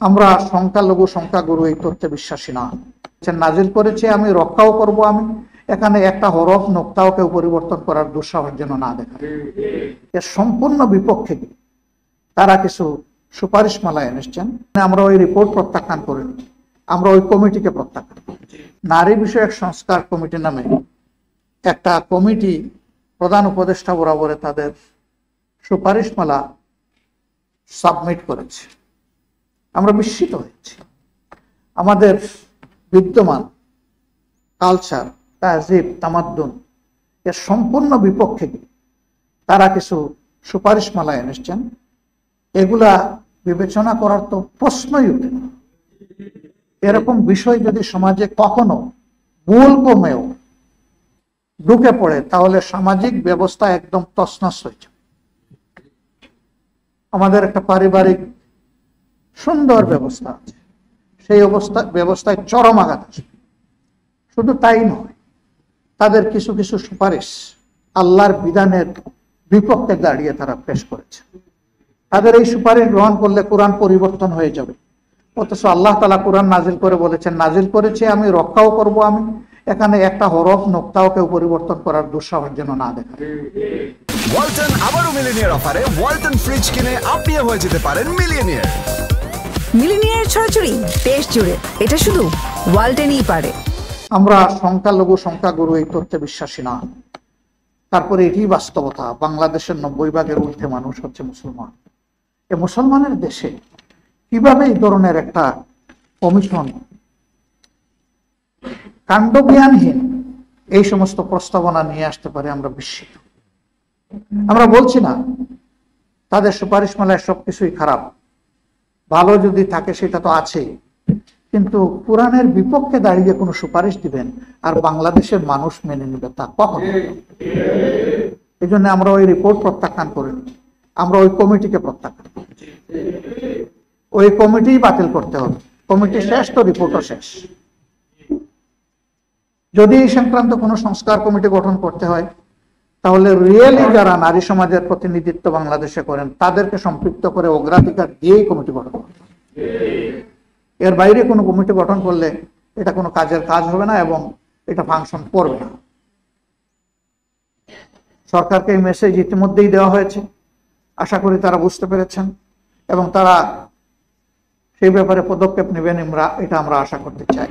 আমরা সংখ্যালঘু সংখ্যাগুরু এই তথ্যে বিশ্বাসী না। নাজিল করেছে আমি রক্ষাও করব, আমি এখানে একটা হরফ নোক্তাও কেউ পরিবর্তন করার দুঃসাহস যেন না দেখা। এর সম্পূর্ণ বিপক্ষে তারা কিছু সুপারিশমালা এনেছেন। আমরা ওই রিপোর্ট প্রত্যাখ্যান করিনি, আমরা ওই কমিটিকে প্রত্যাখ্যান করেছি। নারী বিষয়ক সংস্কার কমিটি নামে একটা কমিটি প্রধান উপদেষ্টা বরাবরে তাদের সুপারিশমালা সাবমিট করেছে। আমরা বিস্মিত হয়েছি। আমাদের বিদ্যমান কালচার, তাহজিব, তামাদ্দুন এর সম্পূর্ণ বিপক্ষে তারা কিছু সুপারিশমালা এনেছেন। এগুলা বিবেচনা করার তো প্রশ্নই উঠে না। এরকম বিষয় যদি সমাজে কখনো ভুল কমেও ঢুকে পড়ে তাহলে সামাজিক ব্যবস্থা একদম তছনছ হয়ে যাবে। আমাদের একটা পারিবারিক সুন্দর ব্যবস্থা আছে, সেই ব্যবস্থায় চরম আঘাত আসবে। শুধু তাই নয়, তাদের কিছু কিছু সুপারিশ আল্লাহর বিধানের বিপক্ষে দাঁড়িয়ে তারা পেশ করেছে। তাদের এই সুপারিশ গ্রহণ করলে কোরআন পরিবর্তন হয়ে যাবে, অথচ আল্লাহ তাআলা কোরআন নাজিল করে বলেছেন নাজিল করেছে আমি রক্ষাও করব, আমি এখানে একটা হরফ নোক্তাও কেউ পরিবর্তন করার দুঃসাহস যেন না দেখা। ওয়ালটন আবারও মিলিনিয়ার অফারে ওয়ালটন ফ্রিজ কিনে আপনিও হয়ে যেতে পারেন মিলিয়নিয়ার। মিলিনিয়ার ছড়াছড়ি দেশ জুড়ে, এটা শুধু ওয়ালটনই পারে। আমরা সংখ্যালঘু সংখ্যাগুরু এই তথ্যে বিশ্বাসী না। তারপরে এটি বাস্তবতা, বাংলাদেশের 90% ঊর্ধ্বে মানুষ হচ্ছে মুসলমান। এ মুসলমানের দেশে কিভাবে এই ধরনের একটা কমিশন কাণ্ডজ্ঞানহীন এই সমস্ত প্রস্তাবনা নিয়ে আসতে পারে, আমরা বিস্মিত। আমরা বলছি না তাদের সুপারিশমালায় সবকিছুই খারাপ, ভালো যদি থাকে সেটা তো আছেই, কিন্তু কোরআনের বিপক্ষে দাঁড়িয়ে কোনো সুপারিশ দিবেন আর বাংলাদেশের মানুষ মেনে নেবে তা কখনো। এই জন্য আমরা ওই রিপোর্ট প্রত্যাখ্যান করিনি, আমরা ওই কমিটিকে প্রত্যাখ্যান করেছি। ওই কমিটি বাতিল করতে হবে। কমিটি শেষ তো রিপোর্টও শেষ। যদি এই সংক্রান্ত কোনো সংস্কার কমিটি গঠন করতে হয় তাহলে রিয়েলি যারা নারী সমাজের প্রতিনিধিত্ব বাংলাদেশে করেন তাদেরকে সম্পৃক্ত করে অগ্রাধিকার দিয়েই কমিটি গঠন করতে হবে। এর বাইরে কোনো কমিটি গঠন করলে এটা কোনো কাজের কাজ হবে না এবং এটা ফাংশন করবে না। সরকারকে এই মেসেজ ইতিমধ্যেই দেওয়া হয়েছে, আশা করি তারা বুঝতে পেরেছেন এবং তারা সেই ব্যাপারে পদক্ষেপ নেবেন, এটা আমরা আশা করতে চাই।